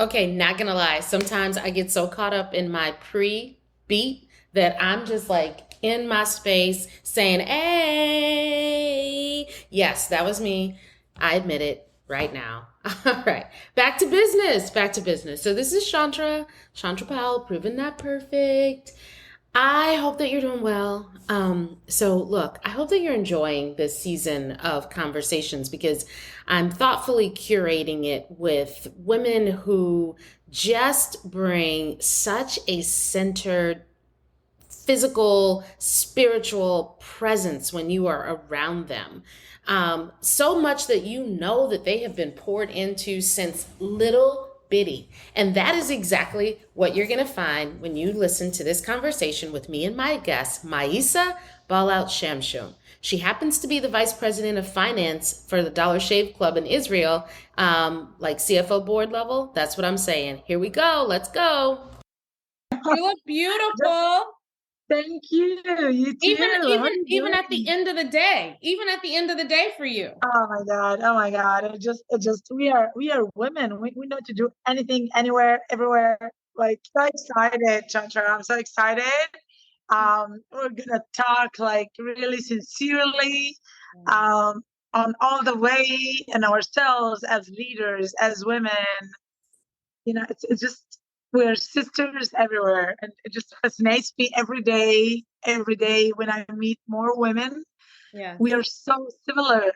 Okay, not gonna lie. Sometimes I get so caught up in my pre-beat that I'm just like in my space saying, "Hey." Yes, that was me. I admit it right now. All right. Back to business. Back to business. So this is Chandra Powell, Proving That Perfect. I hope that you're doing well. So, look, I hope that you're enjoying this season of conversations because I'm thoughtfully curating it with women who just bring such a centered physical, spiritual presence when you are around them. So much that you know that they have been poured into since little bitty. And that is exactly what you're going to find when you listen to this conversation with me and my guest, Maissa Ballout Shamshoum. She happens to be the vice president of finance for the Dollar Shave Club in Israel, like CFO board level. That's what I'm saying. Here we go. Let's go. You look Just beautiful. thank you. You too. Even How are even you even at the doing? end of the day, even at the end of the day for you. Oh my God. Oh my God. It just we are women. We know to do anything, anywhere, everywhere. Like so excited, Chandra. I'm so excited. We're gonna talk like really sincerely, um, on all the way and ourselves as leaders, as women. It's just we're sisters everywhere, and it just fascinates me every day when I meet more women. We Yes. are so similar Yes.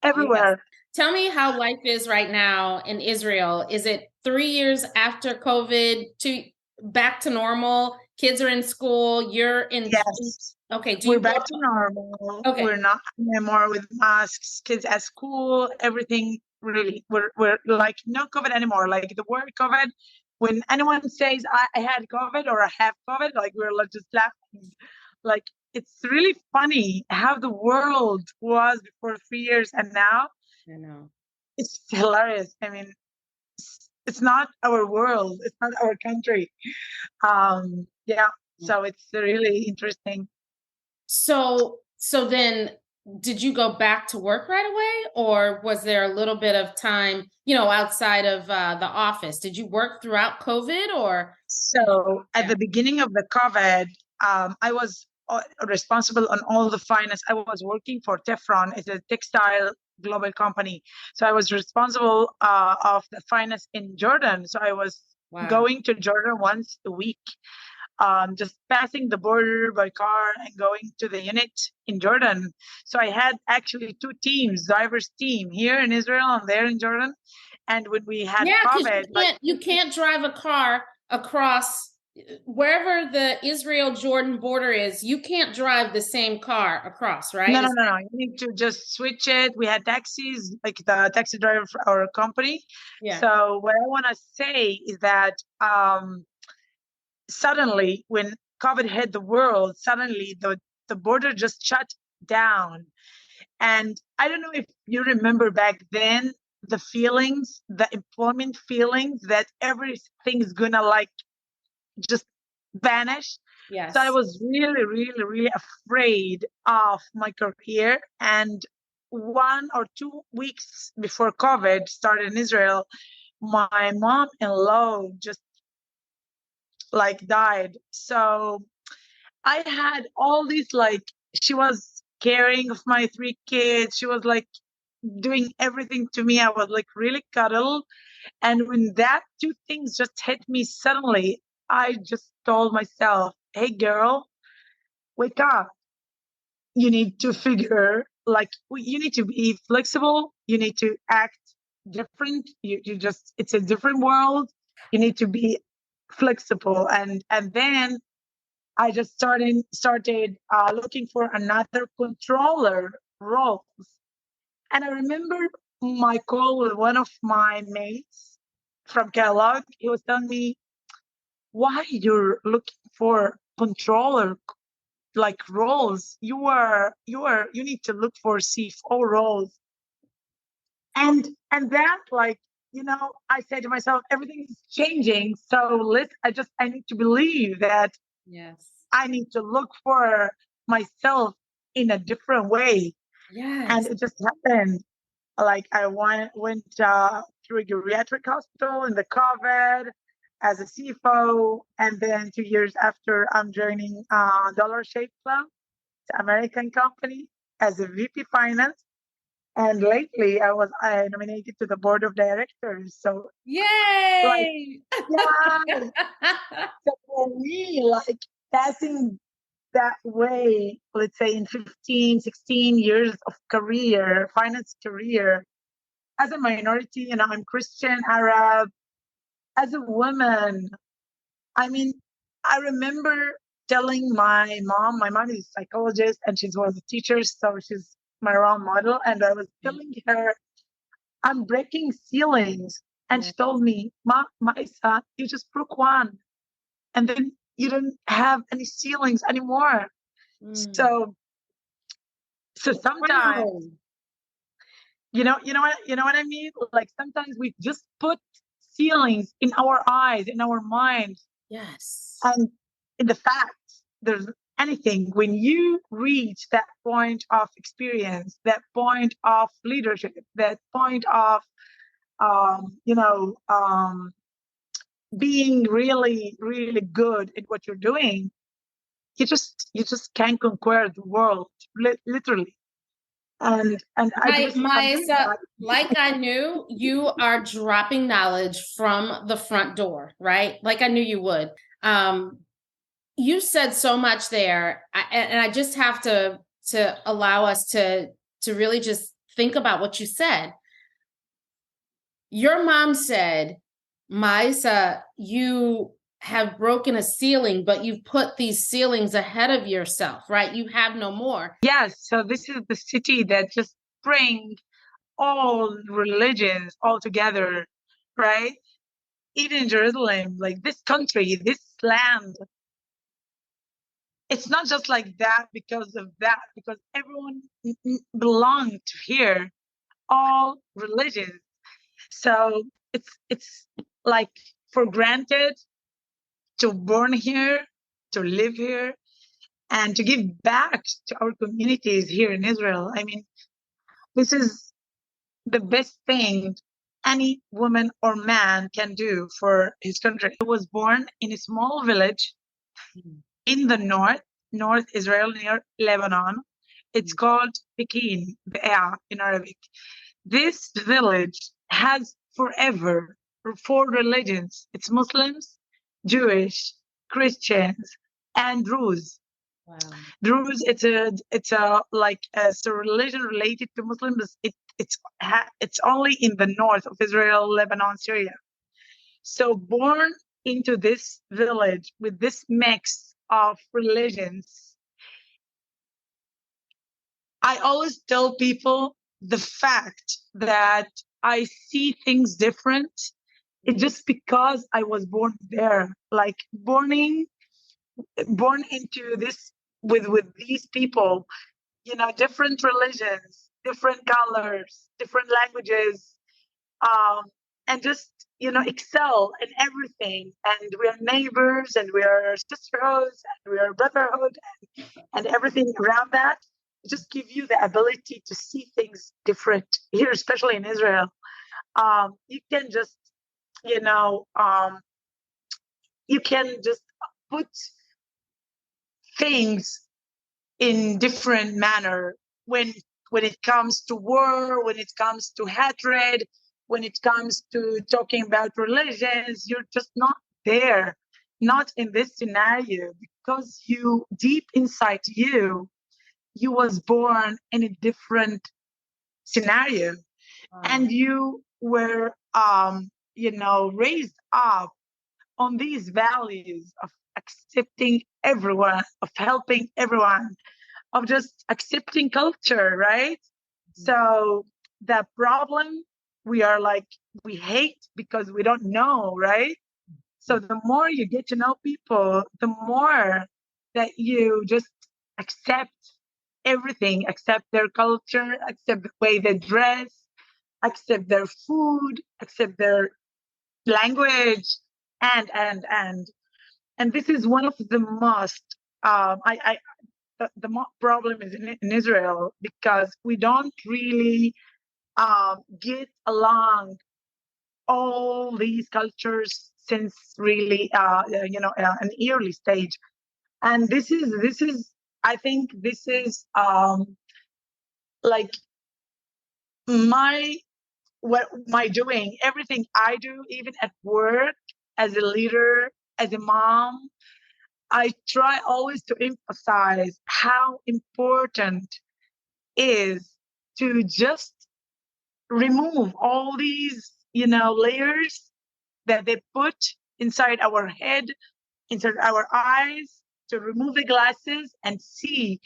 everywhere. Tell me how life is right now in Israel. Is it 3 years after COVID to back to normal? Kids are in school. You're in Yes, okay. Do we're you go? back to normal. Okay. We're not anymore with masks, kids at school, everything really. We're like no COVID anymore. Like the word COVID, when anyone says I had COVID or I have COVID, like we're like just laughing. Like it's really funny how the world was before 3 years and now I know. it's hilarious. I mean, it's not our world, it's not our country. Yeah, so it's really interesting. So then did you go back to work right away or was there a little bit of time, outside of the office? Did you work throughout COVID or did you? So at Yeah. the beginning of the COVID, I was responsible on all the finance. I was working for Tefron. It's a textile global company. So I was responsible of the finance in Jordan. So I was Wow. going to Jordan once a week, just passing the border by car and going to the unit in Jordan. So I had actually two teams, drivers team here in Israel and there in Jordan. And when we had Yeah, because COVID, like you can't drive a car across wherever the Israel Jordan border is. You can't drive the same car across, right? no, no, no, no. You need to just switch it. We had taxis, like the taxi driver for our company. Yeah. So what I want to say is that suddenly, when COVID hit the world, suddenly the border just shut down. And I don't know if you remember back then the feelings, the employment feelings that everything's gonna like just vanish. So I Yes. was really, really, really afraid of my career. And 1 or 2 weeks before COVID started in Israel, my mom-in-law just like died. So I had all these like she was caring of my three kids. She was like doing everything to me. I was like really cuddled. And when that two things just hit me suddenly, I just told myself, hey girl, wake up. You need to figure like you need to be flexible, you need to act different. You just it's a different world. You need to be flexible. And then I just started looking for another controller roles. And I remember my call with one of my mates from Kellogg. He was telling me why you're looking for controller like roles. You need to look for CFO roles. And that like I said to myself, everything is changing. So I need to believe that Yes. I need to look for myself in a different way. And Yes. it just happened. Like I went through a geriatric hospital in the COVID as a CFO. And then 2 years after, I'm joining Dollar Shave Club, the American company, as a VP finance. And lately, I nominated to the board of directors. So, like, Yay! yeah. So for me, like passing that way, let's say in 15, 16 years of career, finance career, as a minority, I'm Christian, Arab, as a woman. I mean, I remember telling my mom is a psychologist and she was a teacher, so she's my role model. And I was telling her, I'm breaking ceilings. And Yeah. she told me, Maissa, you just broke one. And then you don't have any ceilings anymore. Mm. So, so sometimes, Wow. you know what I mean? Like sometimes we just put ceilings in our eyes, in our minds, Yes. and in the fact there's anything when you reach that point of experience, that point of leadership, that point of um, you know, um, being really, really good at what you're doing, you just can't conquer the world, literally. And I'm doing Maissa, that. like I knew, you are dropping knowledge from the front door, right? Like I knew you would. Um, you said so much there, and I just have to allow us to really just think about what you said. Your mom said, Maissa, you have broken a ceiling, but you've put these ceilings ahead of yourself, right? You have no more. Yes, so this is the city that just bring all religions all together, right? Even Jerusalem, like this country, this land, it's not just like that because of that, because everyone belonged to here, all religions. So it's like for granted to born here, to live here, and to give back to our communities here in Israel. I mean, this is the best thing any woman or man can do for his country. I was born in a small village in the North Israel, near Lebanon. It's called Pekin, Be'a in Arabic. This village has forever four religions. It's Muslims, Jewish, Christians, and Druze. Wow. Druze, it's a like it's a religion related to Muslims. It's only in the north of Israel, Lebanon, Syria. So born into this village with this mix of religions, I always tell people the fact that I see things different. It's just because I was born there, like born into this with these people, different religions, different colors, different languages, um, and just excel in everything. And we are neighbors, and we are sisterhoods, and we are brotherhood, and everything around that. Just give you the ability to see things different here, especially in Israel. You can just, you know, um, you can just put things in different manner when it comes to war, when it comes to hatred, when it comes to talking about religions. You're just not there, not in this scenario, because you deep inside you was born in a different scenario, Wow. and you were raised up on these values of accepting everyone, of helping everyone, of just accepting culture, right? So the problem, we are like, we hate because we don't know, right? So the more you get to know people, the more that you just accept everything, accept their culture, accept the way they dress, accept their food, accept their language, and this is one of the most I the problem is in Israel, because we don't really get along all these cultures since really, an early stage. And this is, I think this is like my what my doing, everything I do, even at work, as a leader, as a mom. I try always to emphasize how important is to just remove all these, layers that they put inside our head, inside our eyes, to remove the glasses and see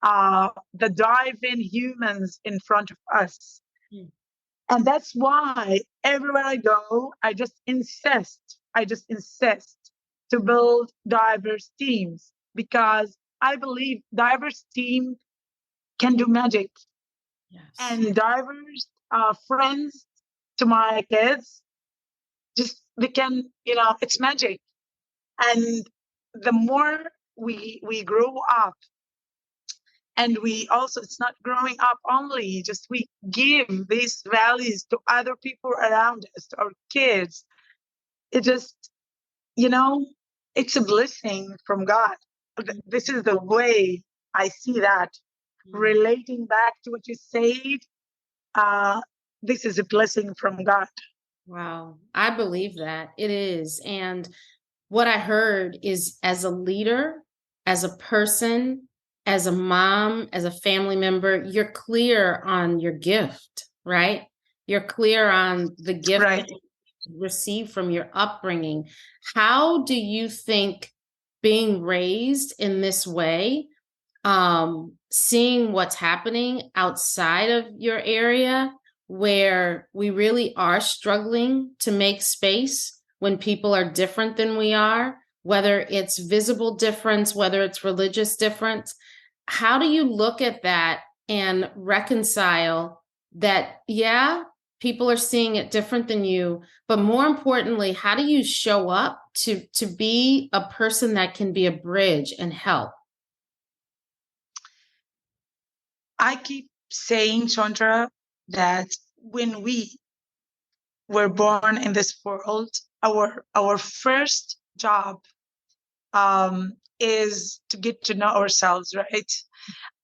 the dive-in humans in front of us. Mm. And that's why everywhere I go, I just insist to build diverse teams, because I believe diverse team can do magic. Yes. And diverse friends to my kids, just they can, it's magic. And the more we grow up, and we also, it's not growing up only, just we give these values to other people around us, to our kids. It just, you know it's a blessing from God. This is the way I see that. Mm. Relating back to what you said, uh this is a blessing from God. Wow. I believe that it is. And what I heard is, as a leader, as a person, as a mom, as a family member, you're clear on your gift, right? You're clear on the gift that Right. you received from your upbringing. How do you think being raised in this way, seeing what's happening outside of your area, where we really are struggling to make space when people are different than we are, whether it's visible difference, whether it's religious difference, how do you look at that and reconcile that? Yeah, people are seeing it different than you, but more importantly, how do you show up to be a person that can be a bridge and help? I keep saying, Chandra, that when we were born in this world, our first job is to get to know ourselves, right?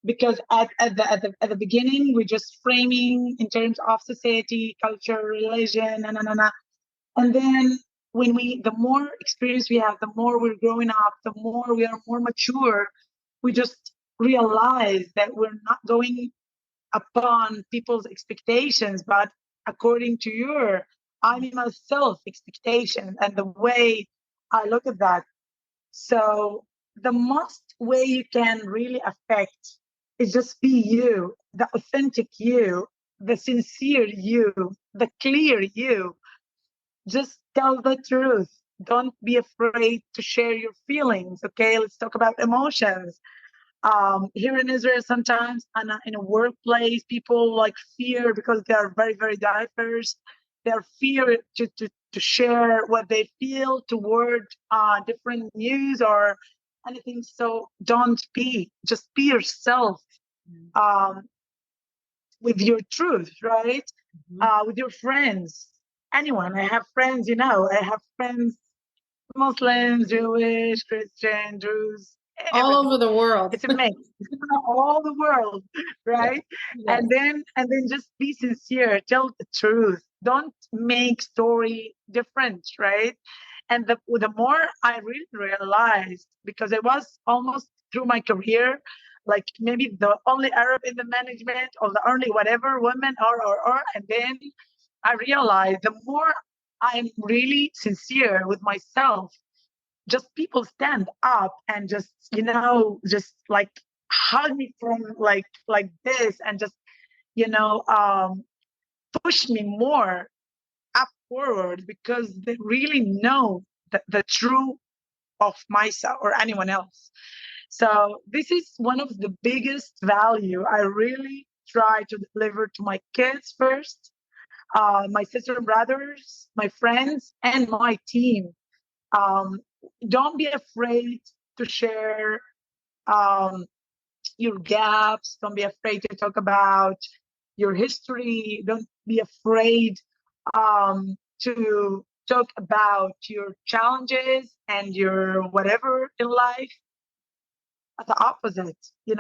Because at the beginning, we're just framing in terms of society, culture, religion, and then when the more experience we have, the more we're growing up, the more we are more mature, we just realize that we're not going upon people's expectations, but according to your, I mean, myself expectation, and the way I look at that. So the most way you can really affect is just be you, the authentic you, the sincere you, the clear you. Just tell the truth. Don't be afraid to share your feelings. Okay, let's talk about emotions. Here in Israel, sometimes in a workplace, people like fear, because they are very, very diverse. They're fear to share what they feel toward different news or anything. So don't just be yourself, um, with your truth, right? Mhm. With your friends, anyone. I have friends, I have friends, Muslims, Jewish, Christian, Druze, All everything. over the world. It's a mix. All the world, Yes. right? Yes. And then just be sincere. Tell the truth. Don't make story different, right? And the more I really realized, because I was almost through my career, like maybe the only Arab in the management, or the only whatever woman, or, and then I realized the more I'm really sincere with myself, just people stand up and just like hug me from like this, and just you know um push me more up forward, because they really know the true of Maissa or anyone else. So this is one of the biggest value I really try to deliver to my kids first, my sister and brothers, my friends, and my team. um, don't be afraid to share um, your gaps. Don't be afraid to talk about your history. Don't be afraid, um, to talk about your challenges and your whatever in life. The opposite,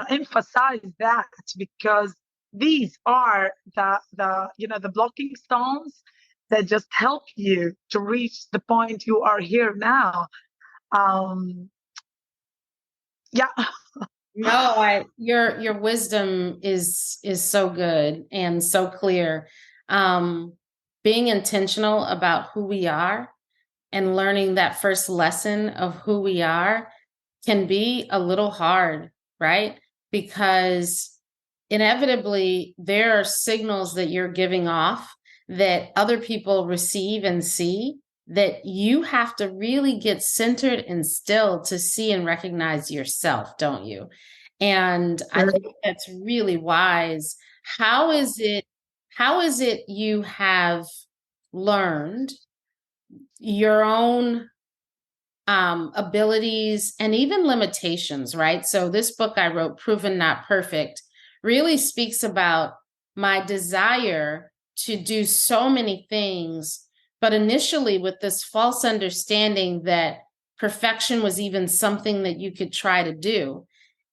emphasize that, because these are the blocking stones that just help you to reach the point you are here now. um yeah. No, your wisdom is so good and so clear. Um, Being intentional about who we are and learning that first lesson of who we are can be a little hard, right? Because inevitably there are signals that you're giving off that other people receive and see that you have to really get centered and still to see and recognize yourself, don't you? And I Sure. think that's really wise. How is it you have learned your own abilities and even limitations, right? So this book I wrote, Proven Not Perfect, really speaks about my desire to do so many things, but initially with this false understanding that perfection was even something that you could try to do.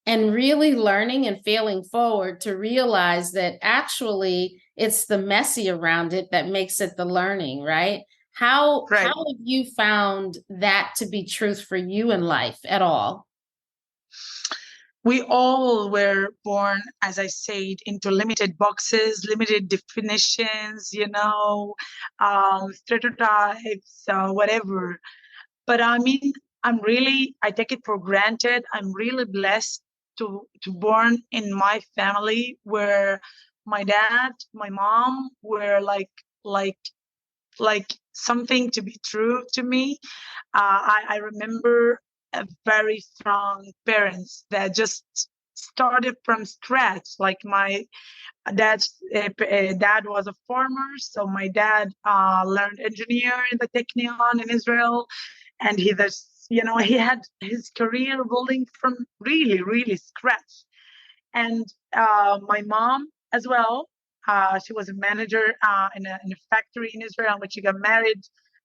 And really learning and failing forward to realize that actually it's the messy around it that makes it the learning, right? How Right. have you found that to be truth for you in life at all? We all were born, as I said, into limited boxes, limited definitions, stereotypes, whatever. But I mean, I take it for granted. I'm really blessed to born in my family where my dad, my mom were like like something to be true to me. I remember a very strong parents that just started from scratch. Like my dad was a farmer, so my dad learned engineer in the Technion in Israel, and he had his career building from really really scratch. And my mom as well. She was a manager in a factory in Israel. When she got married,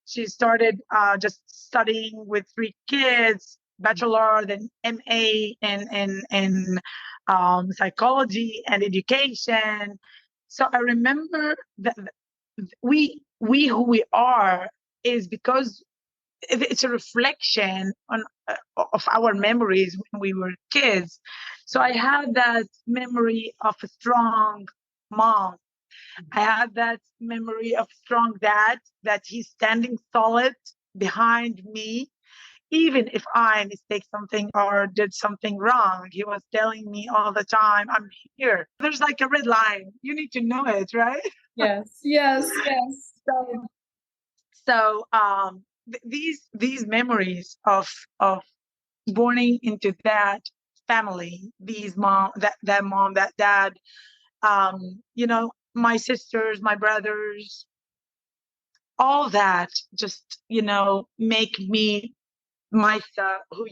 she started just studying with three kids, bachelor, then MA in psychology and education. So I remember that we who we are is because it's a reflection of our memories when we were kids. So I had that memory of a strong mom. I had that memory of strong dad, that he's standing solid behind me. Even if I mistake something or did something wrong, he was telling me all the time, I'm here. There's like a red line. You need to know it, right? Yes, yes, yes. So these memories of born into that family, these mom, that dad, my sisters, my brothers, all that just make me Maissa, who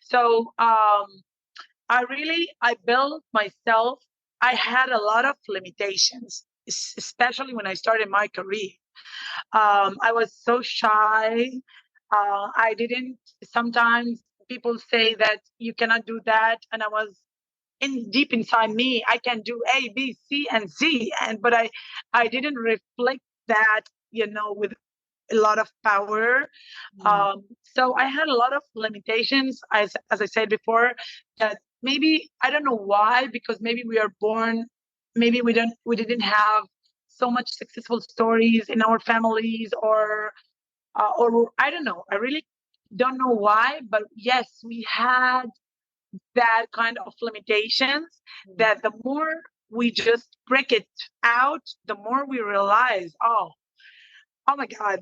So I built myself. I had a lot of limitations, especially when I started my career. I was so shy. I didn't. Sometimes people say that you cannot do that, and I was in deep inside me. I can do A, B, C, and Z, but I didn't reflect that, with a lot of power. Mm. So I had a lot of limitations, as I said before, that maybe I don't know why, because maybe we are born, maybe we didn't have so much successful stories in our families, or I don't know. I really don't know why, but yes, we had that kind of limitations. That the more we just break it out, the more we realize, oh my God,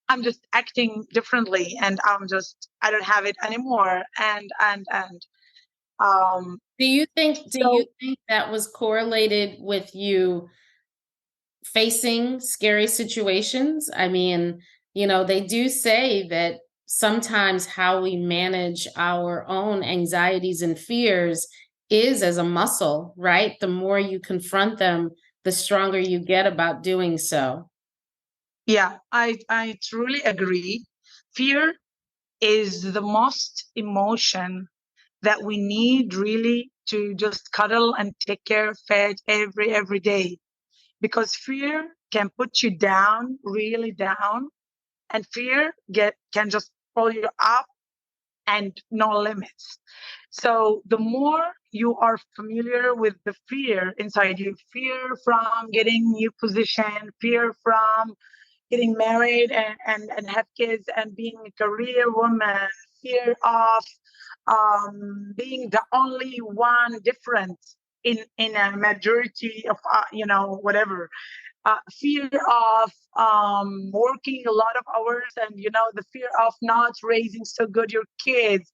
I'm just acting differently, and I don't have it anymore. And Do you so think that was correlated with you facing scary situations? I mean, they do say that sometimes how we manage our own anxieties and fears is as a muscle, right? The more you confront them, the stronger you get about doing so. Yeah, I truly agree. Fear is the most emotion that we need really to just cuddle and take care of it every day, because fear can put you down, really down, and fear get can just pull you up and no limits. So the more you are familiar with the fear inside you, fear from getting new position, fear from getting married and have kids and being a career woman, fear of being the only one different in a majority of whatever, fear of working a lot of hours, and the fear of not raising so good your kids,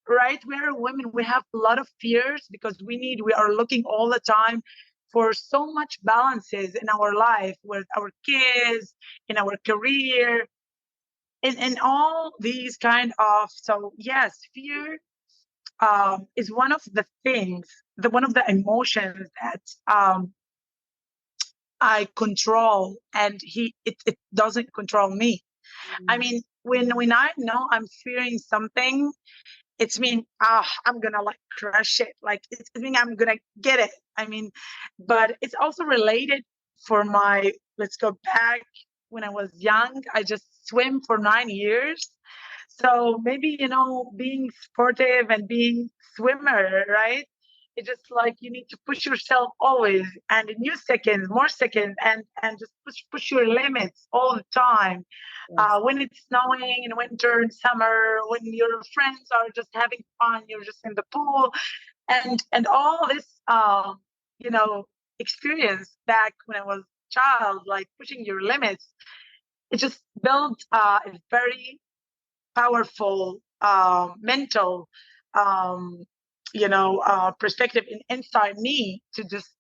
right? We're women, we have a lot of fears because we are looking all the time for so much balances in our life with our kids, in our career, in all these kind of. So yes, fear is one of the things, one of the emotions that I control, and it doesn't control me. I mean, when I know I'm fearing something, it's mean I'm gonna like crush it, like it's mean I'm gonna get it. I mean, but it's also related for my, let's go back. When I was young, I just swim for 9 years, so maybe being sportive and being swimmer, right? It's just like you need to push yourself always, and in new seconds, more seconds, and just push your limits all the time. Yes. When it's snowing in winter and summer, when your friends are just having fun, you're just in the pool, and all this, you know, experience back when I was child, like pushing your limits. It just built a very powerful mental, um, perspective inside me to just,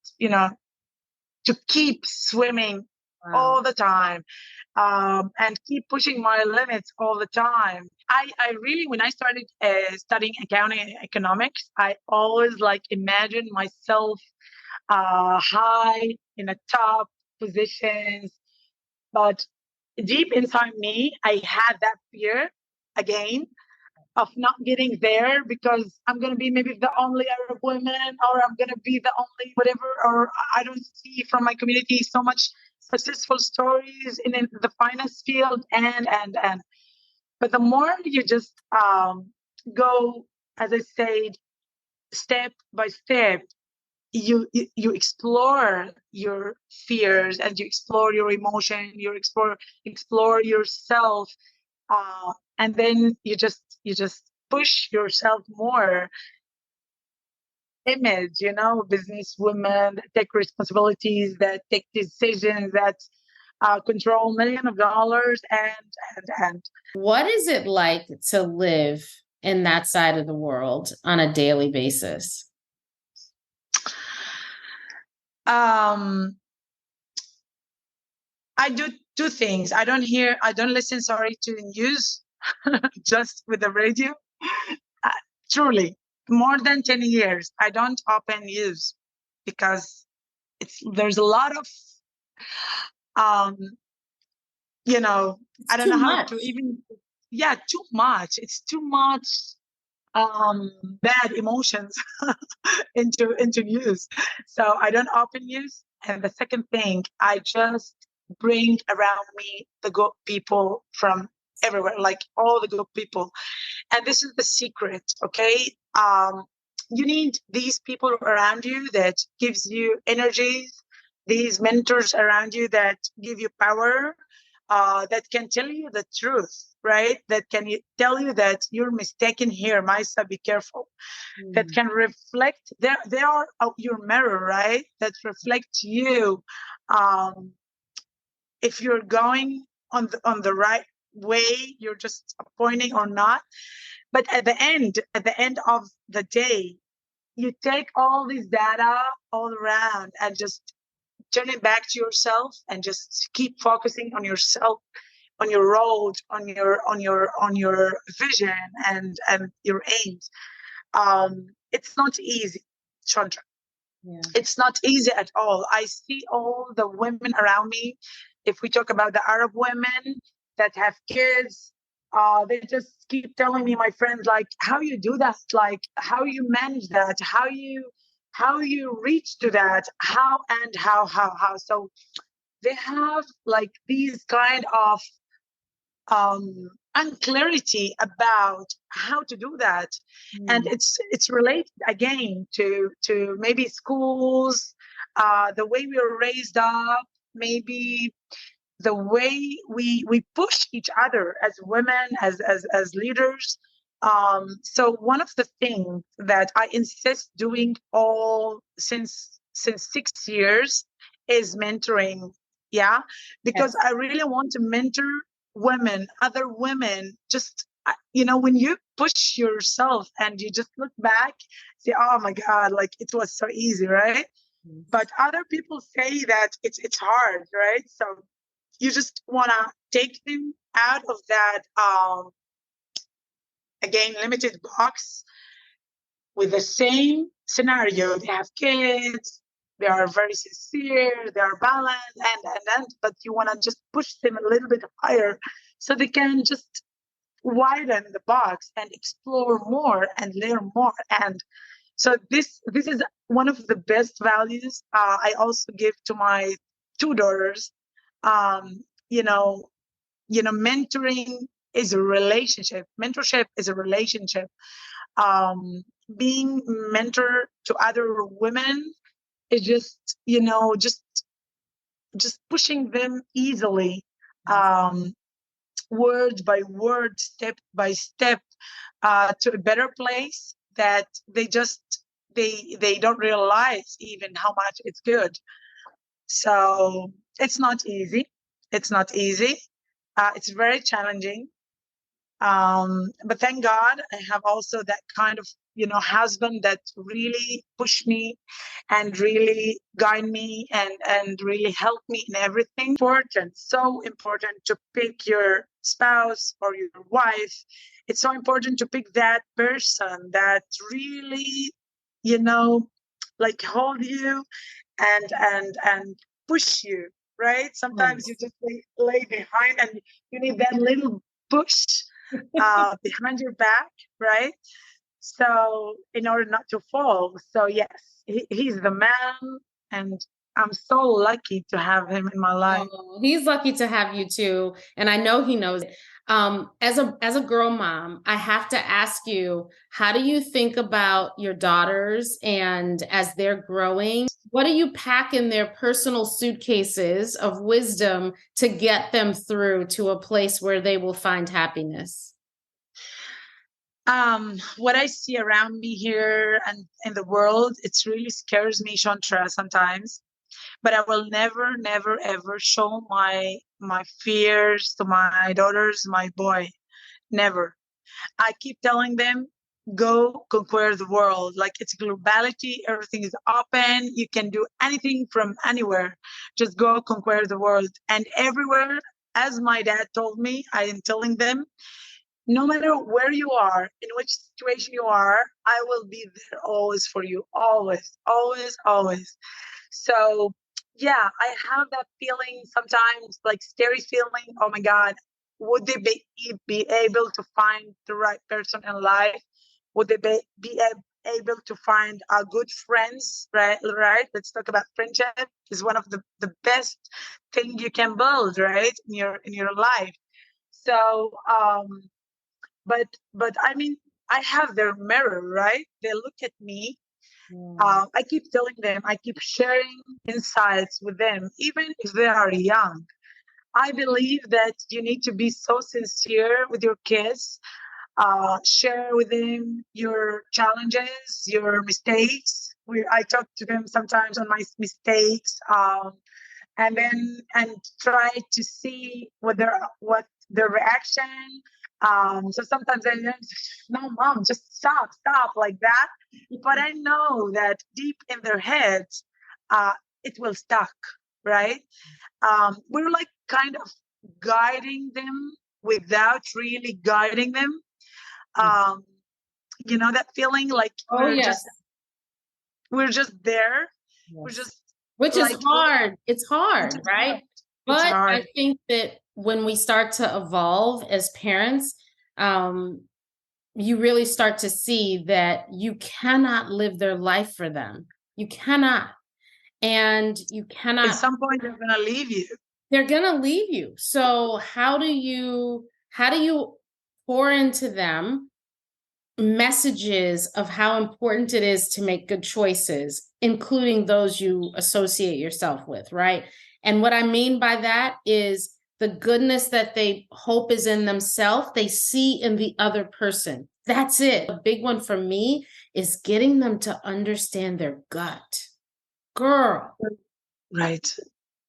to keep swimming Wow. all the time, and keep pushing my limits all the time. I really, when I started studying accounting and economics, I always like imagined myself high in a top positions, but deep inside me, I had that fear again of not getting there because I'm going to be maybe the only Arab woman, or I'm going to be the only whatever, or I don't see from my community so much successful stories in the finance field, and. But the more you just go, as I said, step by step, you explore your fears, and you explore your emotion, you explore yourself, and then you just push yourself more. Image, business women that take responsibilities, that take decisions, that control millions of dollars, and What is it like to live in that side of the world on a daily basis? um I do two things. I don't listen, sorry, to the news, just with the radio. Uh, Truly, more than 10 years, I don't open news because there's a lot of, um, you know, It's I don't too know how much. to even, yeah, too much. It's too much um, bad emotions into news. So I don't open news. And the second thing, I just bring around me the good people from everywhere, like all the good people. And this is the secret, okay? You need these people around you that gives you energies, these mentors around you that give you power, that can tell you the truth, right? That can tell you that you're mistaken here, Maissa, be careful. That Mm. can reflect, they are your mirror, right? That reflect you, um, if you're going on the right way, you're just pointing or not. But at the end of the day, you take all this data all around and just turn it back to yourself, and just keep focusing on yourself, on your road, on your vision, and your aims. It's not easy, Chandra. Yeah. It's not easy at all. I see all the women around me if we talk about the Arab women that have kids, they just keep telling me, my friends, like, how you do that, like how you manage that, how you reach to that, how. So they have like these kind of unclarity about how to do that. And it's related again to maybe schools, the way we were raised up, maybe the way we push each other as women, as leaders. So one of the things that I insist doing all since 6 years is mentoring. Yeah, because Yes. I really want to mentor women, other women. Just when you push yourself and you just look back, say, oh my God, like it was so easy, right? But other people say that it's hard, right? So you just want to take them out of that again limited box with the same scenario. They have kids, they are very sincere, they are balanced, and but you want to just push them a little bit higher so they can just widen the box and explore more and learn more. And so this is one of the best values I also give to my two daughters. um, you know mentoring is a relationship. Mentorship is a relationship. um, Being mentor to other women is just just pushing them easily, um, word by word, step by step, to a better place that they don't realize even how much it's good. So it's not easy. It's not easy. It's very challenging. But thank God I have also that kind of husband that really push me and really guide me and really help me in everything. Important, so important to pick your spouse or your wife. It's so important to pick that person that really you know like hold you and push you, right? Sometimes you Yes. just lay behind and you need that little push behind your back, right? So in order not to fall. So yes, he's the man, and I'm so lucky to have him in my life. Oh, he's lucky to have you too, and I know he knows it. As a girl mom, I have to ask you, how do you think about your daughters and as they're growing? What do you pack in their personal suitcases of wisdom to get them through to a place where they will find happiness? What I see around me here and in the world, it really scares me, Chantra, sometimes. But I will never, never, ever show my fears to my daughters, my boy. Never. I keep telling them, go conquer the world. Like it's globality, everything is open. You can do anything from anywhere. Just go conquer the world. And everywhere, as my dad told me, I am telling them, no matter where you are, in which situation you are, I will be there always for you. Always, always, always. So yeah, I have that feeling sometimes, like scary feeling. Oh my God, would they be able to find the right person in life? Would they able to find good friends? Right, right. Let's talk about friendship. Is one of the best thing you can build, right, in your life. So, but I mean, I have their mirror, right? They look at me. I keep telling them, I keep sharing insights with them, even if they are young. I believe that you need to be so sincere with your kids. Share with them your challenges, your mistakes. I talk to them sometimes on my mistakes, and try to see what their reaction. So sometimes I no, mom, just stop like that. But I know that deep in their heads, uh, it will stuck, right? We're like kind of guiding them without really guiding them. Um, that feeling like Oh, yes. we're just there. We're Yes. just Which is like hard. It's which hard, is hard. right? It's But I hard. think that when we start to evolve as parents, um, you really start to see that you cannot live their life for them. You cannot. And you At cannot, some point, they're gonna leave you. they're going to leave you. So how do you pour into them messages of how important it is to make good choices, including those you associate yourself with, right? And what I mean by that is the goodness that they hope is in themselves, they see in the other person. That's it. A big one for me is getting them to understand their gut. Girl, Right,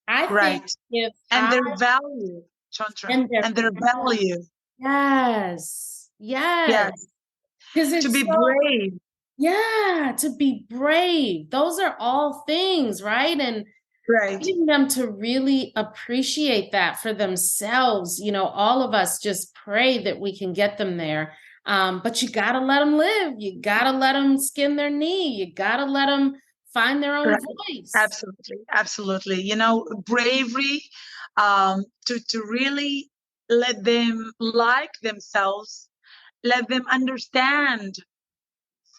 I think right. if And I their value, Chandra, and their and their value. yes, yes, Yes, because to it's be so brave. yeah, to be brave. Those are all things, right? And Right, getting them to really appreciate that for themselves. All of us just pray that we can get them there. But you got to let them live. You got to let them skin their knee. You got to let them find their own right. voice. Absolutely, absolutely. Bravery, to really let them like themselves, let them understand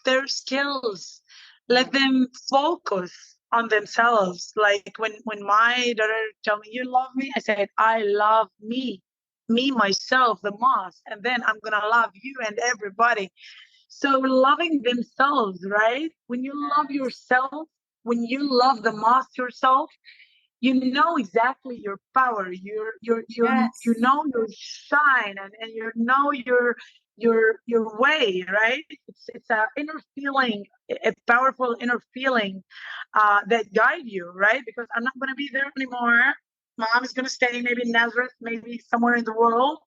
their skills, Yeah. let them focus on themselves. Like when my daughter told me, "You love me," I said, "I love me myself the most, and then I'm gonna love you and everybody." So loving themselves, right? When you love yourself, when you love the most yourself, you know exactly your power, you Yes. know your shine, and you know your way, right? It's a inner feeling, a powerful inner feeling that guide you, right? Because I'm not going to be there anymore. Mom is going to stay maybe in Nazareth, maybe somewhere in the world,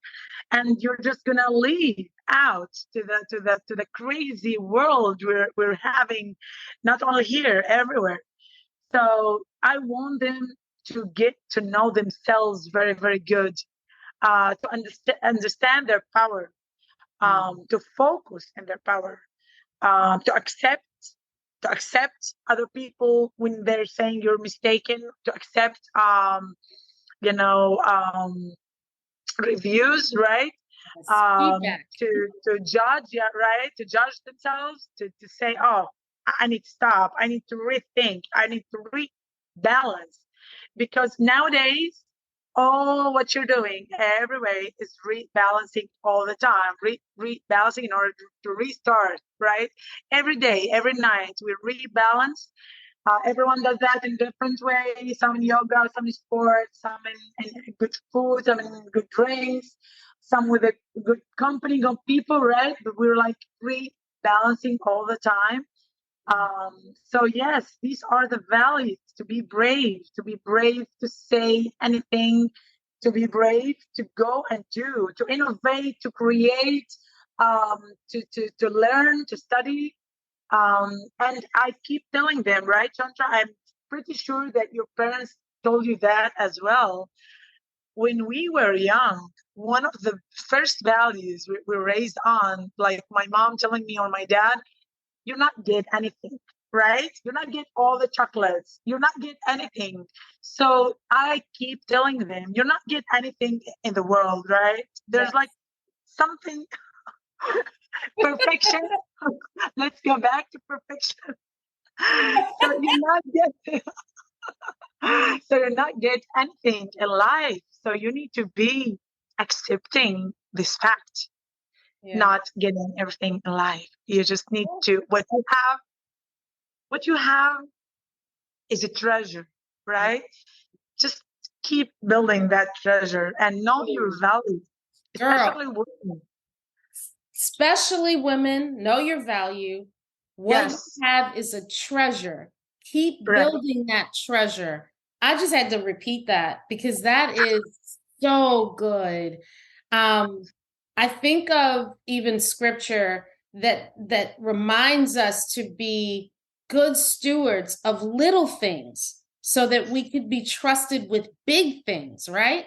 and you're just going to leave out to the crazy world we're having, not only here, everywhere. So I want them to get to know themselves very, very good, to understand their power, to focus in their power, to accept other people when they're saying you're mistaken, to accept you know um, reviews, right? Yes. Feedback. To judge, yeah, right, to judge themselves, to say, oh, I need to stop, I need to rethink, I need to rebalance, because nowadays all what you're doing every way is rebalancing all the time, rebalancing in order to restart, right? Every day, every night we rebalance. Everyone does that in different ways. Some in yoga, some in sports, some in good food, some in good drinks, some with a good company, good people, right? But we're like rebalancing all the time. So yes, these are the values: to be brave to say anything, to be brave to go and do, to innovate, to create, to learn, to study, and I keep telling them, right, Chandra? I'm pretty sure that your parents told you that as well. When we were young, one of the first values we were raised on, like my mom telling me or my dad, you're not get anything, right? You're not get all the chocolates. You're not get anything. So I keep telling them, you're not get anything in the world, right? There's like Yes. something perfection. Let's go back to perfection. So you're not get so you're not get anything in life. So you need to be accepting this fact, Yeah. not getting everything in life. You just need to what you have is a treasure, right? Just keep building that treasure and know your value, Girl, especially women. especially women, know your value. What you Yes, have is a treasure. Keep right. building that treasure. I just had to repeat that because that is so good. Um, I think of even scripture that reminds us to be good stewards of little things so that we could be trusted with big things, right?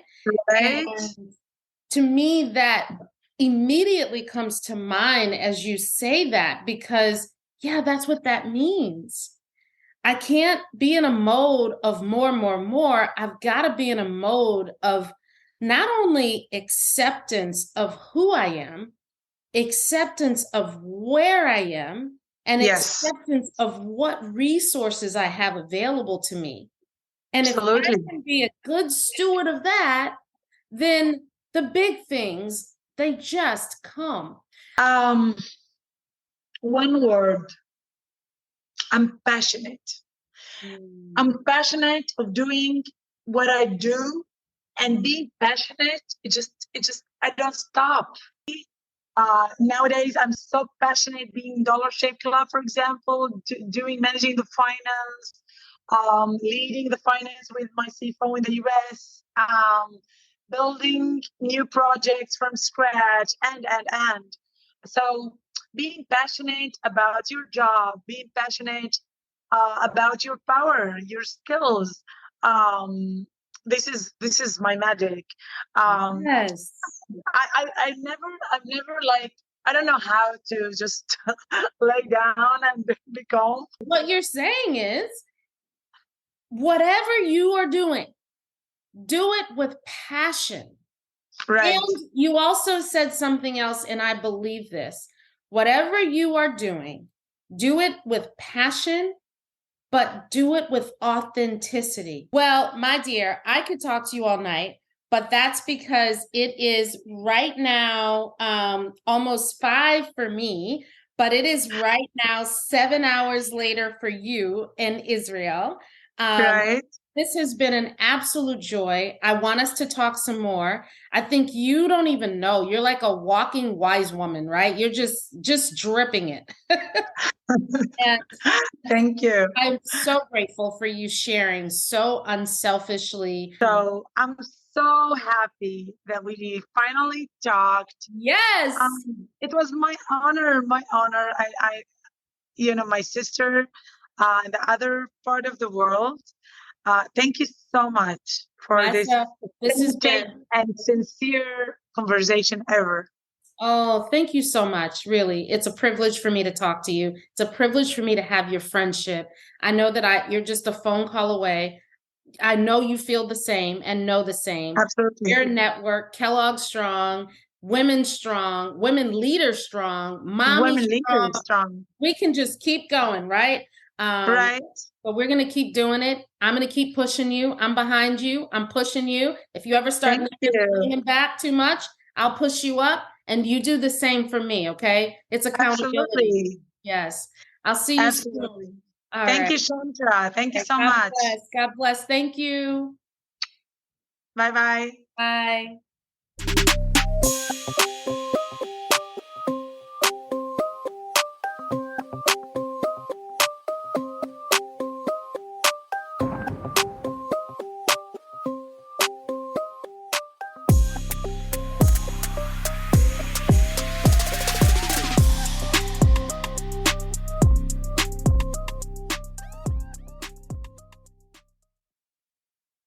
Right? And to me, that immediately comes to mind as you say that, because, yeah, that's what that means. I can't be in a mode of more, more, more. I've got to be in a mode of not only acceptance of who I am, acceptance of where I am, and Yes, acceptance of what resources I have available to me. And if I absolutely. can be a good steward of that, then the big things, they just come. Um, One word, I'm passionate. Mm. I'm passionate of doing what I do, and being passionate, I don't stop. Nowadays, I'm so passionate being Dollar Shave Club, for example, doing managing the finance, leading the finance with my CFO in the US, building new projects from scratch, and. So, being passionate about your job, being passionate about your power, your skills. This is my magic. Um, Yes. I've never like, I don't know how to just lay down and be calm. What you're saying is, whatever you are doing, do it with passion. Right. And you also said something else, and I believe this. Whatever you are doing, do it with passion, but do it with authenticity. Well, my dear, I could talk to you all night, but that's because it is right now almost 5 for me, but it is right now 7 hours later for you in Israel. Um, Right. this has been an absolute joy. I want us to talk some more. I think you don't even know. You're like a walking wise woman, right? You're just dripping it. And Thank you. I'm so grateful for you sharing so unselfishly. So I'm so happy that we finally talked. Yes. It was my honor, my honor. My sister in the other part of the world. Thank you so much for this Maissa, this has authentic been, and sincere conversation ever. oh, thank you so much. Really. It's a privilege for me to talk to you. It's a privilege for me to have your friendship. I know that you're just a phone call away. I know you feel the same and know the same. Absolutely. Your network, Kellogg Strong, Women Leaders Strong, Mommy Women Strong. leaders strong. We can just keep going, right? Um, Right. but we're going to keep doing it. I'm going to keep pushing you. I'm behind you. I'm pushing you. If you ever start Thank you. leaning back too much, I'll push you up and you do the same for me. Okay. It's accountability. Absolutely. Yes. I'll see you Absolutely. soon. All Thank right. you, Chandra. Thank you Okay. so God much. bless. God bless. Thank you. Bye bye. Bye.